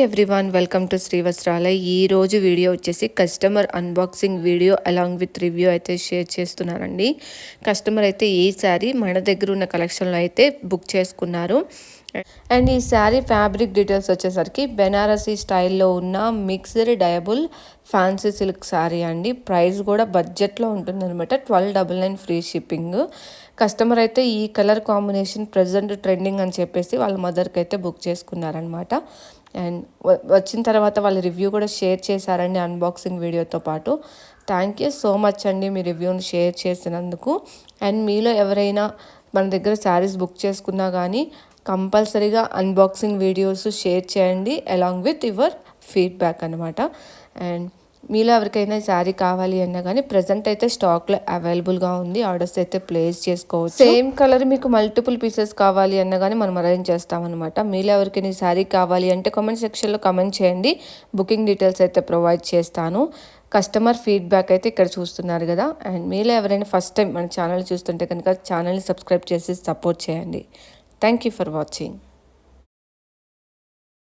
Everyone welcome to Shri Vastralaya. ఈ రోజు video వచ్చేసి customer unboxing video along with review అయితే షేర్ చేస్తున్నానండి. కస్టమర్ అయితే ఈ శారీ మన దగ్గర ఉన్న కలెక్షన్లో అయితే బుక్ చేసుకున్నారు. అండ్ ఈ శారీ ఫ్యాబ్రిక్ డీటెయిల్స్ వచ్చేసరికి బెనారసీ స్టైల్లో ఉన్న మిక్స్డ్ డయబుల్ ఫ్యాన్సీ సిల్క్ శారీ అండి. ప్రైస్ కూడా బడ్జెట్లో ఉంటుందన్నమాట. 1299 ఫ్రీ షిప్పింగ్. కస్టమర్ అయితే ఈ కలర్ కాంబినేషన్ ప్రజెంట్ ట్రెండింగ్ అని చెప్పేసి వాళ్ళ మదర్కి అయితే బుక్ చేసుకున్నారనమాట. అండ్ వచ్చిన తర్వాత వాళ్ళ రివ్యూ కూడా షేర్ చేశారండి అన్బాక్సింగ్ వీడియోతో పాటు. థ్యాంక్ యూ సో మచ్ అండి మీ రివ్యూని షేర్ చేసినందుకు. అండ్ మీలో ఎవరైనా మన దగ్గర శారీస్ బుక్ చేసుకున్నా కానీ కంపల్సరీగా అన్బాక్సింగ్ వీడియోస్ షేర్ చేయండి అలాంగ్ విత్ యువర్ ఫీడ్బ్యాక్ అనమాట. అండ్ మీలో ఎవరికైనా శారీ కావాలి అన్నా కానీ ప్రజెంట్ అయితే స్టాక్లో అవైలబుల్గా ఉంది. ఆర్డర్స్ అయితే ప్లేస్ చేసుకోవచ్చు. సేమ్ కలర్ మీకు మల్టిపుల్ పీసెస్ కావాలి అన్నా కానీ మనం అరేంజ్ చేస్తామన్నమాట. మీలో ఎవరికైనా శారీ కావాలి అంటే కామెంట్ సెక్షన్లో కామెంట్ చేయండి. బుకింగ్ డీటెయిల్స్ అయితే ప్రొవైడ్ చేస్తాను. కస్టమర్ ఫీడ్బ్యాక్ అయితే ఇక్కడ చూస్తున్నారు కదా. అండ్ మీలో ఎవరైనా ఫస్ట్ టైం మన ఛానల్ చూస్తుంటే కనుక ఛానల్ని సబ్స్క్రైబ్ చేసి సపోర్ట్ చేయండి. Thank you for watching.